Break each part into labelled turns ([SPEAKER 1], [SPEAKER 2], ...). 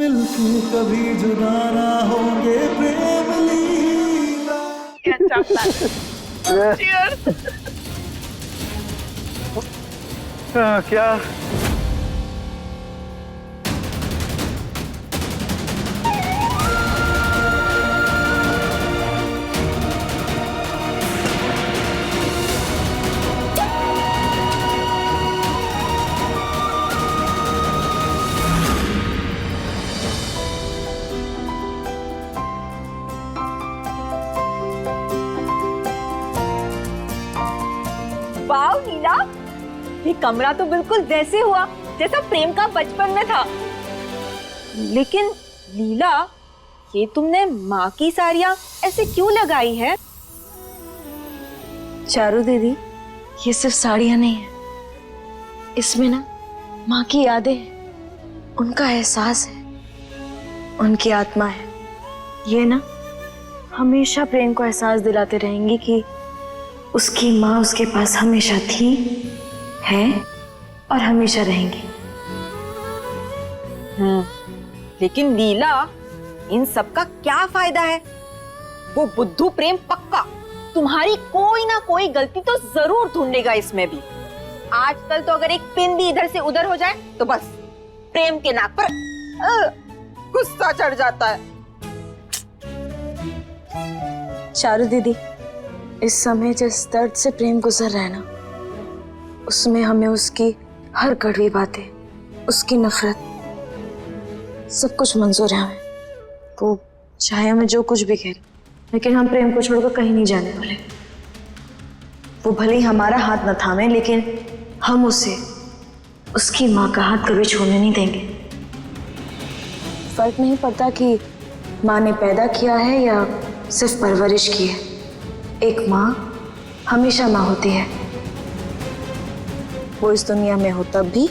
[SPEAKER 1] मिलके कभी जुदा ना होंगे प्रेम लीला।
[SPEAKER 2] क्या
[SPEAKER 3] वाव लीला, ये कमरा तो बिल्कुल वैसे हुआ जैसा प्रेम का बचपन में था। लेकिन लीला, ये तुमने माँ की साड़ियाँ ऐसे क्यों लगाई है?
[SPEAKER 4] चारू दीदी, ये सिर्फ साड़ियाँ नहीं है, इसमें ना माँ की यादें हैं, उनका एहसास है, उनकी आत्मा है। ये ना हमेशा प्रेम को एहसास दिलाते रहेंगी कि उसकी माँ उसके पास हमेशा थी, है और हमेशा रहेंगी।
[SPEAKER 3] लेकिन लीला, इन सब का क्या फायदा है? वो बुद्धू प्रेम पक्का तुम्हारी कोई ना कोई गलती तो जरूर ढूंढेगा इसमें भी। आजकल तो अगर एक पिन भी इधर से उधर हो जाए तो बस प्रेम के नाक पर गुस्सा चढ़ जाता है।
[SPEAKER 4] चारू दीदी, इस समय जिस दर्द से प्रेम गुजर रहा है ना, उसमें हमें उसकी हर कड़वी बातें, उसकी नफरत, सब कुछ मंजूर है हमें। तो चाहे हमें जो कुछ भी कहे, लेकिन हम प्रेम को छोड़कर कहीं नहीं जाने वाले। वो भले ही हमारा हाथ न थामे, लेकिन हम उसे उसकी माँ का हाथ कभी छोड़ने नहीं देंगे। फर्क नहीं पड़ता कि माँ ने पैदा किया है या सिर्फ परवरिश की है, एक माँ हमेशा माँ होती है। वो इस दुनिया में हो तब भी,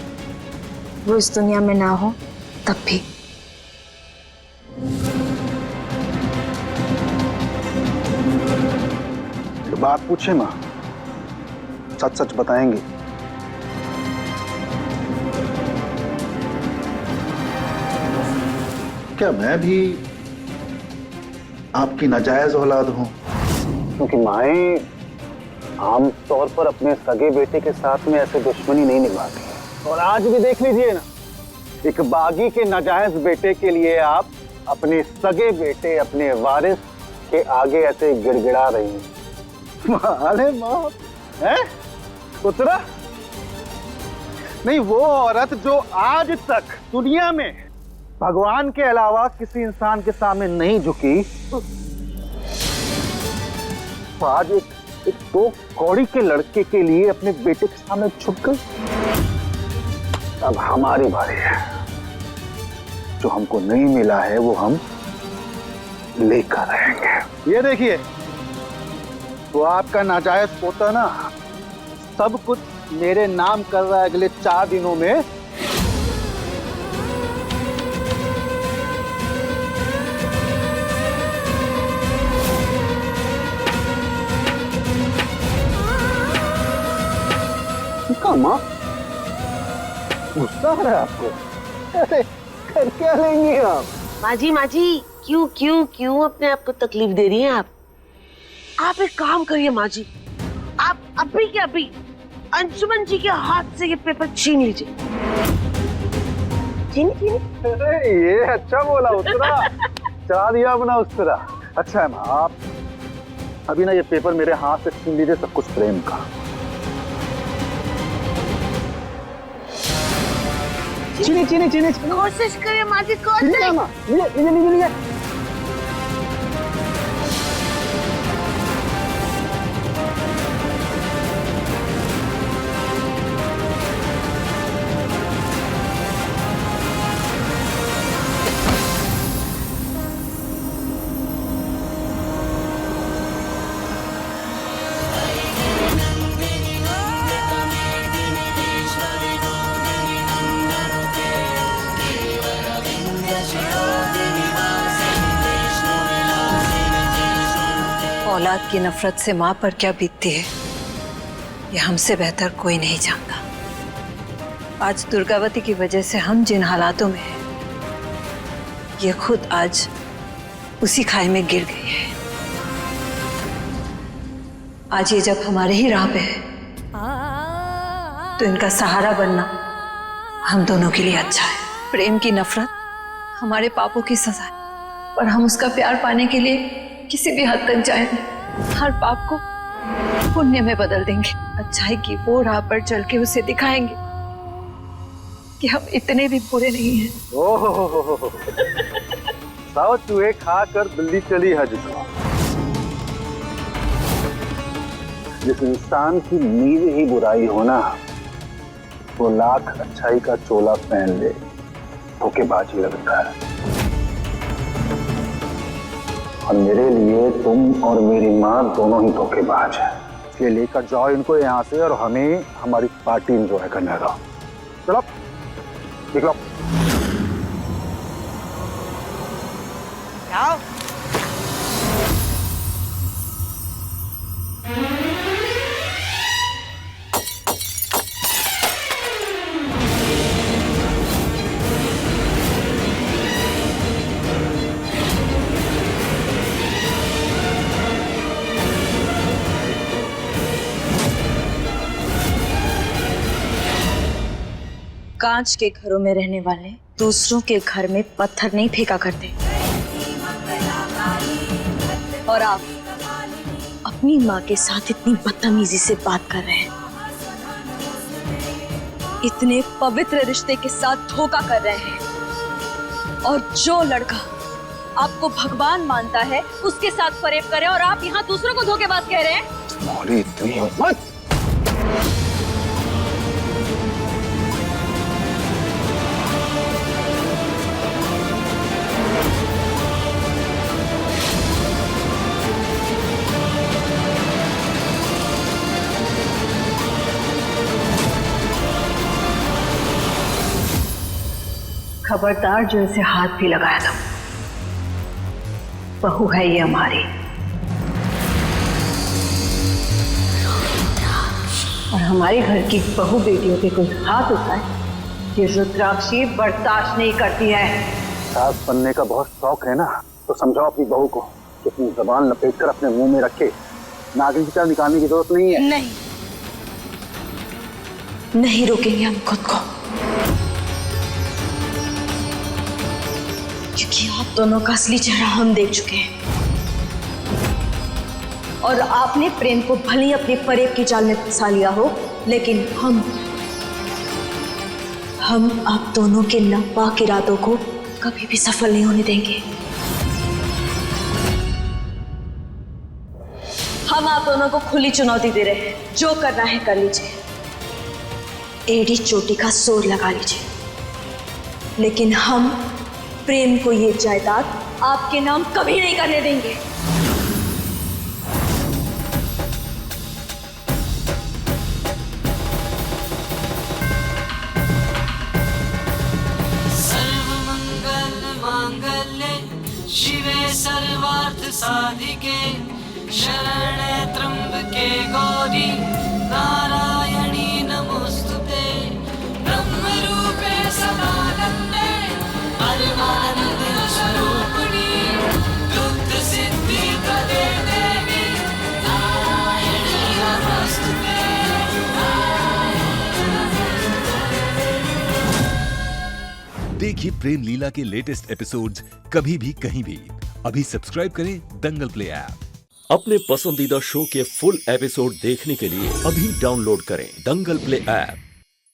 [SPEAKER 4] वो इस दुनिया में ना हो तब भी।
[SPEAKER 2] बात पूछे माँ, सच सच बताएंगे? क्या मैं भी आपकी नाजायज औलाद हूं? क्योंकि माएं आमतौर पर अपने सगे बेटे के साथ में ऐसे दुश्मनी नहीं निभाती। और आज भी देख लीजिए ना, एक बागी के नाजायज बेटे के लिए आप अपने सगे बेटे, अपने वारिस के आगे ऐसे गिड़गिड़ा रही हैं। अरे माँ, है उतरा नहीं, वो औरत जो आज तक दुनिया में भगवान के अलावा किसी इंसान के सामने नहीं झुकी, तो आज एक दो कौड़ी के लड़के के लिए अपने बेटे के सामने झुक गई। अब हमारी बारी है, जो हमको नहीं मिला है वो हम लेकर रहेंगे। ये देखिए, वो आपका नाजायज पोता ना सब कुछ मेरे नाम कर रहा है अगले 4 दिनों में। माँ, गुस्सा आ रहा है आपको? अरे कर क्या लेंगी आप?
[SPEAKER 5] माँ जी, क्यों क्यों क्यों अपने आप को तकलीफ दे रही हैं आप? आप एक काम करिए माँ जी, आप अभी के अभी अंशुमन जी के हाथ से ये पेपर छीन लीजिए। छीनी।
[SPEAKER 2] अरे ये अच्छा बोला उत्तरा, चला दिया अपना उत्तरा। अच्छा है माँ, आप अभी ना ये पेपर मेरे हाथ से छीन लीजिए, सब कुछ प्रेम का। चीनी।
[SPEAKER 5] कोशिश करिए माँ जी, कोशिश।
[SPEAKER 2] लीजिए।
[SPEAKER 4] औलाद की नफरत से माँ पर क्या बीतती है, ये हमसे बेहतर कोई नहीं जानता। आज दुर्गावती की वजह से हम जिन हालातों में हैं, ये खुद आज उसी खाई में गिर गई है। आज ये जब हमारे ही राह पे है तो इनका सहारा बनना हम दोनों के लिए अच्छा है। प्रेम की नफरत हमारे पापों की सजा है, पर हम उसका प्यार पाने के लिए किसी भी हद तक जाएंगे। हर पाप को पुण्य में बदल देंगे। अच्छाई की वो राह पर चल के उसे दिखाएंगे कि हम इतने भी बुरे नहीं हैं।
[SPEAKER 2] ओहो, साव चूहे खाकर बिल्ली चली हज को। जिस इंसान की नींव ही बुराई हो ना, वो लाख अच्छाई का चोला पहन ले धोखेबाजी लगता है। और मेरे लिए तुम और मेरी माँ दोनों ही धोखेबाज हैं। इसलिए लेकर जाओ इनको यहाँ से और हमें हमारी पार्टी एंजॉय करने दो। चलो निकलो।
[SPEAKER 3] आओ।
[SPEAKER 4] कांच के घरों में रहने वाले दूसरों के घर में पत्थर नहीं फेंका करते। और आप अपनी माँ के साथ इतनी बदतमीजी से बात कर रहे हैं, इतने पवित्र रिश्ते के साथ धोखा कर रहे हैं। और जो लड़का आपको भगवान मानता है उसके साथ फरेब करे और आप यहाँ दूसरों को धोखेबाज कह रहे हैं।
[SPEAKER 2] तुम्हारी इतनी हिम्मत!
[SPEAKER 4] खबरदार जो इसे हाथ भी लगाया था। बहू है ये हमारी, और हमारे घर की बहू बेटियों पे कोई हाथ उठाए ये रुद्राक्षी बर्दाश्त नहीं करती है।
[SPEAKER 2] सास बनने का बहुत शौक है ना, तो समझाओ अपनी बहू को कि अपनी जबान लपेटकर अपने मुंह में रखे। नागिन की तरह निकालने की जरूरत नहीं है।
[SPEAKER 4] नहीं रोकेंगे हम खुद को, क्योंकि आप दोनों का असली चेहरा हम देख चुके हैं। और आपने प्रेम को भले ही अपने फरेब की जाल में फंसा लिया हो, लेकिन हम आप दोनों के नापाक इरादों को कभी भी सफल नहीं होने देंगे। हम आप दोनों को खुली चुनौती दे रहे हैं, जो करना है कर लीजिए, एड़ी चोटी का जोर लगा लीजिए, लेकिन हम प्रेम को ये जायदाद आपके नाम कभी नहीं करने देंगे।
[SPEAKER 6] सर्वमंगल मांगल्ये शिवे सर्वार्थ साधिके शरणे त्र्यंबके गौरी नारायणी नमोस्तुते ब्रह्मरूपे सदानंदे परमानंद स्वरूपिणी दुग्ध सिद्धि प्रदे देवी नारायणी नमोस्तुते।
[SPEAKER 7] देखिए प्रेम लीला के लेटेस्ट एपिसोड्स कभी भी कहीं भी। अभी सब्सक्राइब करें दंगल प्ले ऐप।
[SPEAKER 8] अपने पसंदीदा शो के फुल एपिसोड देखने के लिए अभी डाउनलोड करें दंगल प्ले ऐप।